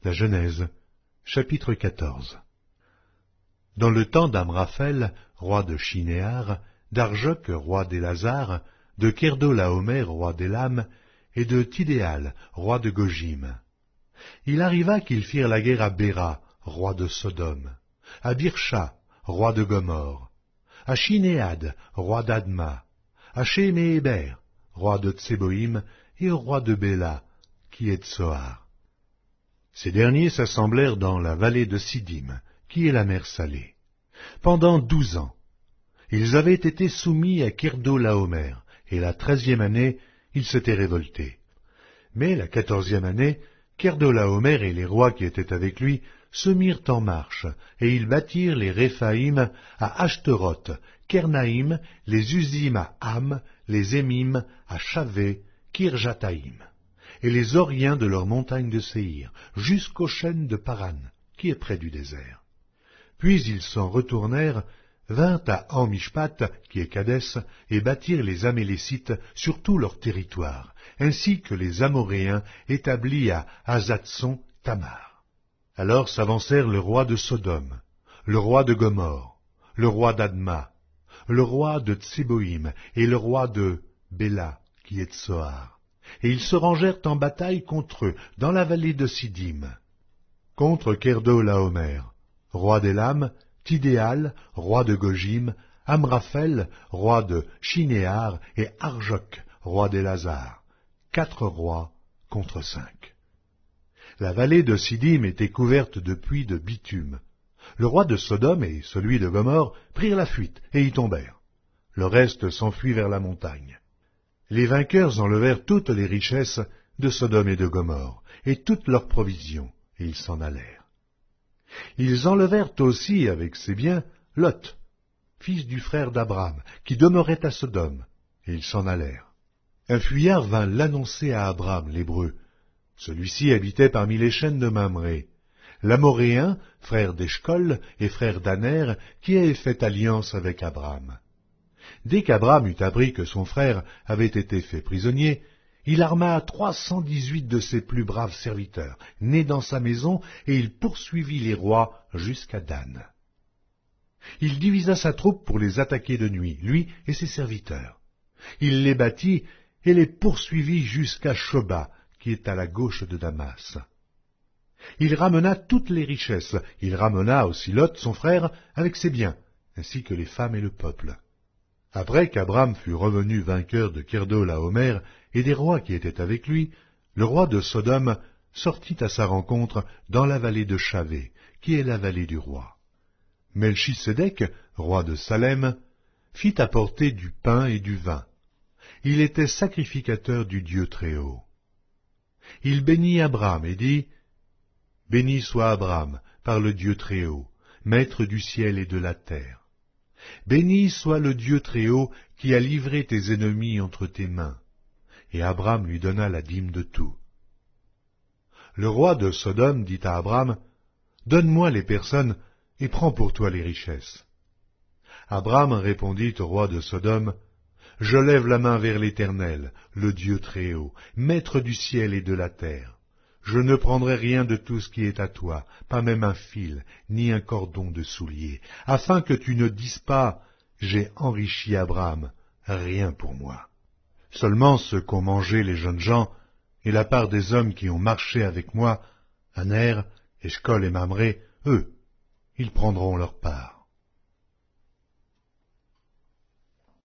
La Genèse, chapitre 14. Dans le temps d'Amraphel, roi de Shinéar, d'Arjoc, roi d'Élazar, de Kerdolaomer, roi d'Élam, et de Tidéal, roi de Gojim. Il arriva qu'ils firent la guerre à Béra, roi de Sodome, à Birsha, roi de Gomorre, à Shinéad, roi d'Adma, à Shéméhéber, roi de Tseboïm, et au roi de Béla, qui est de Tsoar. Ces derniers s'assemblèrent dans la vallée de Siddim, qui est la mer Salée. Pendant 12 ans, ils avaient été soumis à Kerdolaomer, et la 13e année, ils s'étaient révoltés. Mais la 14e année, Kerdolaomer et les rois qui étaient avec lui se mirent en marche, et ils bâtirent les Réphaïm à Ashtaroth, Kernaïm, les Uzim à Ham, les Émim à Shavé, Kirjataïm, et les Oriens de leur montagne de Séhir, jusqu'aux chênes de Paran, qui est près du désert. Puis ils s'en retournèrent, vinrent à Amishpat, qui est Kadès, et bâtirent les Amélécites sur tout leur territoire, ainsi que les Amoréens établis à Hazatson Tamar. Alors s'avancèrent le roi de Sodome, le roi de Gomorre, le roi d'Adma, le roi de Tseboïm et le roi de Béla, qui est de Tsoar, et ils se rangèrent en bataille contre eux dans la vallée de Siddim. Contre Kerdolaomer, roi d'Élam, Tidéal, roi de Gojim, Amraphel, roi de Shinéar, et Arjoc, roi d'Élazar, 4 rois contre 5. La vallée de Siddim était couverte de puits de bitume. Le roi de Sodome et celui de Gomorre prirent la fuite et y tombèrent. Le reste s'enfuit vers la montagne. Les vainqueurs enlevèrent toutes les richesses de Sodome et de Gomorre, et toutes leurs provisions, et ils s'en allèrent. Ils enlevèrent aussi avec ses biens Lot, fils du frère d'Abram, qui demeurait à Sodome, et ils s'en allèrent. Un fuyard vint l'annoncer à Abram, l'Hébreu. Celui-ci habitait parmi les chênes de Mamré, l'Amoréen, frère d'Eshcol et frère d'Aner, qui avait fait alliance avec Abram. Dès qu'Abram eut appris que son frère avait été fait prisonnier, il arma 318 de ses plus braves serviteurs, nés dans sa maison, et il poursuivit les rois jusqu'à Dan. Il divisa sa troupe pour les attaquer de nuit, lui et ses serviteurs. Il les battit et les poursuivit jusqu'à Shoba, qui est à la gauche de Damas. Il ramena toutes les richesses, il ramena aussi Lot, son frère, avec ses biens, ainsi que les femmes et le peuple. Après qu'Abram fut revenu vainqueur de Kerdolaomer et des rois qui étaient avec lui, le roi de Sodome sortit à sa rencontre dans la vallée de Shavé, qui est la vallée du roi. Melchisédek, roi de Salem, fit apporter du pain et du vin. Il était sacrificateur du Dieu Très-Haut. Il bénit Abram et dit, « Béni soit Abram par le Dieu Très-Haut, maître du ciel et de la terre. Béni soit le Dieu Très-Haut qui a livré tes ennemis entre tes mains. » Et Abram lui donna la dîme de tout. Le roi de Sodome dit à Abram, « Donne-moi les personnes et prends pour toi les richesses. » Abram répondit au roi de Sodome, « Je lève la main vers l'Éternel, le Dieu Très-Haut, maître du ciel et de la terre. Je ne prendrai rien de tout ce qui est à toi, pas même un fil, ni un cordon de soulier, afin que tu ne dises pas, j'ai enrichi Abram, rien pour moi. Seulement ceux qu'ont mangé les jeunes gens, et la part des hommes qui ont marché avec moi, Aner, Eshcol et Mamré, eux, ils prendront leur part. »